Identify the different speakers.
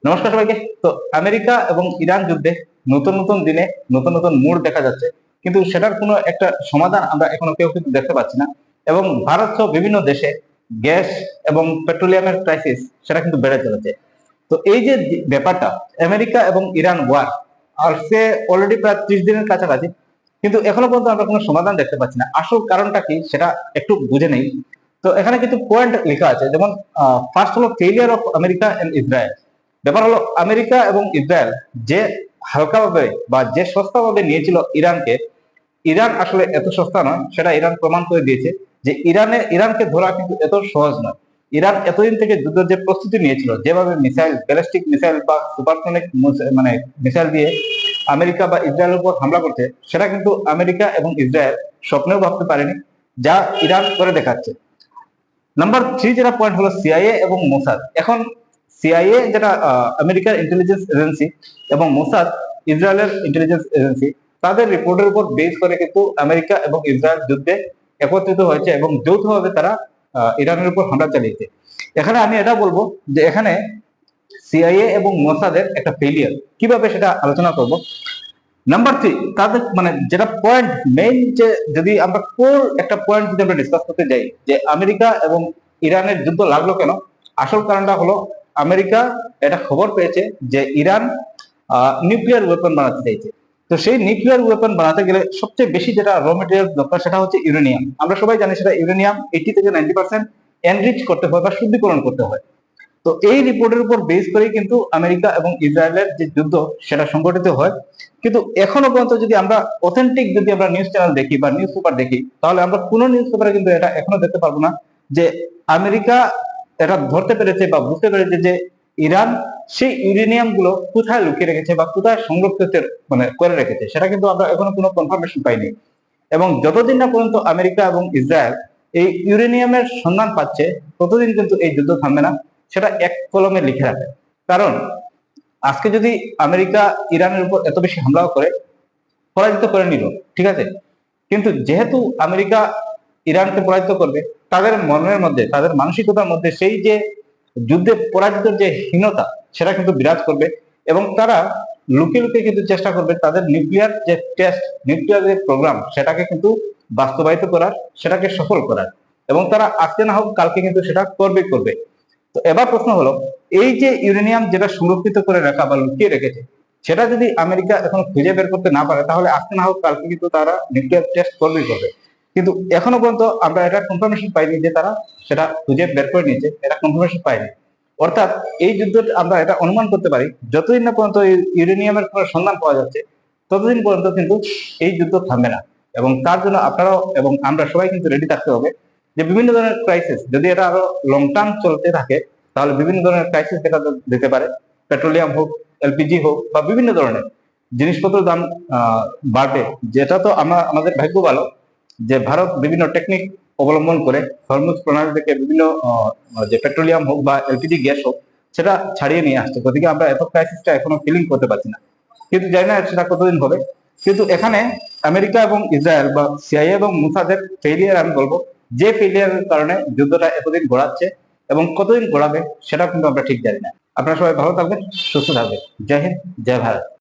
Speaker 1: নমস্কার সবাইকে। তো আমেরিকা এবং ইরান যুদ্ধে নতুন নতুন দিনে নতুন নতুন মোড় দেখা যাচ্ছে, কিন্তু সেটার কোনো একটা সমাধান আমরা এখনো কেউ কিন্তু দেখতে পাচ্ছি না। এবং ভারত সহ বিভিন্ন দেশে গ্যাস এবং পেট্রোলিয়ামের ক্রাইসিস সেটা কিন্তু বেড়ে চলেছে। তো এই যে ব্যাপারটা, আমেরিকা এবং ইরান ওয়ার আর সে অলরেডি প্রায় 30 দিনের কাছাকাছি, কিন্তু এখনো পর্যন্ত আমরা কোনো সমাধান দেখতে পাচ্ছি না। আসল কারণটা কি সেটা একটু বুঝে নেই। তো এখানে কিছু পয়েন্ট লেখা আছে, যেমন ফার্স্ট হলো failure of America and Israel. ব্যাপার হলো আমেরিকা এবং ইসরায়েল যে হালকাভাবে বা যে সস্তাভাবে নিয়েছিল ইরানকে, ইরান আসলে এত সস্তা নয়, সেটা ইরান প্রমাণ করে দিয়েছে যে ইরানকে ধরা কিন্তু এত সহজ নয়। ইরান এতদিন থেকে যুদ্ধের যে প্রস্তুতি নিয়েছিল, যেভাবে মিসাইল, ব্যালিস্টিক মিসাইল বা সুপারসনিক মানে মিসাইল দিয়ে আমেরিকা বা ইসরায়েলের উপর হামলা করছে, সেটা কিন্তু আমেরিকা এবং ইসরায়েল স্বপ্নেও ভাবতে পারেনি, যা ইরান করে দেখাচ্ছে। নাম্বার 3 যেটা পয়েন্ট হলো সিআইএ এবং মোসাদ। এখন সিআইএ যেটা আমেরিকার ইন্টেলিজেন্স এজেন্সি এবং মোসাদ ইসরায়েলের ইন্টেলিজেন্স এজেন্সি, তাদের রিপোর্টের উপর বেস করে কিন্তু আমেরিকা এবং ইসরায়েল যুদ্ধে একত্রিত হয়েছে এবং যৌথভাবে তারা ইরানের উপর হামলা চালিয়েছে। এখানে আমি এটা বলবো যে এখানে সিআইএ এবং মোসাদের একটা ফেলিয়ার, কিভাবে সেটা আলোচনা করব। নাম্বার 3, তাদের মানে যেটা পয়েন্ট মেইন, যে যদি আমরা কোর একটা পয়েন্ট যদি আমরা ডিসকাস করতে যাই যে আমেরিকা এবং ইরানের যুদ্ধ লাগলো কেন, আসল কারণটা হলো আমেরিকা এটা খবর পেয়েছে যে ইরান নিউক্লিয়ার ওয়েপন বানাতে চাইছে। তো সেই নিউক্লিয়ার ওয়েপন বানাতে গেলে সবচেয়ে বেশি যেটা র মেটেরিয়াল দরকার সেটা হচ্ছে ইউরেনিয়াম। আমরা সবাই জানি সেটা ইউরেনিয়াম 80 থেকে 90% এনরিচ করতে হয় বা শুদ্ধিকরণ করতে হয়। তো এই রিপোর্টের উপর বেস করেই কিন্তু আমেরিকা এবং ইসরায়েলের যে যুদ্ধ সেটা সংগঠিত হয়। কিন্তু এখনো পর্যন্ত যদি আমরা অথেন্টিক যদি আমরা নিউজ চ্যানেল দেখি বা নিউজ পেপার দেখি, তাহলে আমরা কোনো নিউজ পেপারে কিন্তু এটা এখনো দেখতে পারবো না যে আমেরিকা এটা ধরতে পেরেছে বা বুঝতে পেরেছে যে ইরান সেই ইউরেনিয়াম গুলো কোথায় লুকিয়ে রেখেছে বা কোথায় সংরক্ষিত মানে করে রেখেছে, সেটা কিন্তু আমরা এখনো কোনো কনফার্মেশন পাইনি। এবং যতদিন না পর্যন্ত আমেরিকা এবং ইসরায়েল এই ইউরেনিয়ামের সন্ধান পাচ্ছে, ততদিন কিন্তু এই যুদ্ধ থামবে না। সেটা এক কলমে লিখে রাখে। কারণ আজকে যদি আমেরিকা ইরানের উপর এত বেশি হামলা করে পরাজিত করে নিল, ঠিক আছে, কিন্তু যেহেতু আমেরিকা ইরানকে পরাজিত করবে, তাদের মনের মধ্যে, তাদের মানসিকতার মধ্যে সেই যে যুদ্ধে পরাজিতের যে হীনতা, সেটা কিন্তু বিরাজ করবে। এবং তারা লুকিয়ে লুকিয়ে কিন্তু চেষ্টা করবে তাদের নিউক্লিয়ার যে টেস্ট, নিউক্লিয়ার যে প্রোগ্রাম, সেটাকে কিন্তু বাস্তবায়িত করার, সেটাকে সফল করার। এবং তারা আজকে না হোক কালকে কিন্তু সেটা করবে করবে। তো এবার প্রশ্ন হলো, এই যে ইউরেনিয়াম যেটা সুরক্ষিত করে রাখা বা লুকিয়ে রেখেছে, সেটা যদি আমেরিকা এখন খুঁজে বের করতে না পারে, তাহলে আজকে না হোক কালকে কিন্তু তারা নিউক্লিয়ার টেস্ট করবেই করবে। কিন্তু এখনো পর্যন্ত আমরা এটা কনফার্মেশন পাইনি যে তারা সেটা খুঁজে বের করে নিয়েছে, এটা কনফার্মেশন পাইনি। অর্থাৎ এই যুদ্ধ আমরা এটা অনুমান করতে পারি, যতদিন না পর্যন্ত ইউরেনিয়ামের কোনো সন্ধান পাওয়া যাচ্ছে, ততদিন পর্যন্ত কিন্তু এই যুদ্ধ থামবে না। এবং তার জন্য আপনারাও এবং আমরা সবাই কিন্তু রেডি থাকতে হবে যে বিভিন্ন ধরনের ক্রাইসিস যদি এটা আরো লং টার্ম চলতে থাকে, তাহলে বিভিন্ন ধরনের ক্রাইসিস দেখা দিতে পারে। পেট্রোলিয়াম হোক, এলপিজি হোক বা বিভিন্ন ধরনের জিনিসপত্রের দাম বাড়বে। যেটা তো আমরা আমাদের ভাগ্য ভালো যে ভারত বিভিন্ন টেকনিক অবলম্বন করে হরমুজ প্রণালী থেকে বিভিন্ন যে পেট্রোলিয়াম হোক বা এলপিজি গ্যাস হোক, সেটা ছাড়িয়ে নিয়ে আসছে। গতিকে আমরা এত ক্রাইসিসটা এখনো ফিলিং করতে পারছি না, কিন্তু জানি না সেটা কতদিন হবে। কিন্তু এখানে আমেরিকা এবং ইসরায়েল বা সিআইএ এবং মুসাদের ফেলিয়ার, আমি বলবো যে ফেলিয়ারের কারণে যুদ্ধটা এতদিন গড়াচ্ছে এবং কতদিন গড়াবে সেটা কিন্তু আমরা ঠিক জানি না। আপনারা সবাই ভালো থাকবেন, সুস্থ থাকবেন। জয় হিন্দ, জয় ভারত।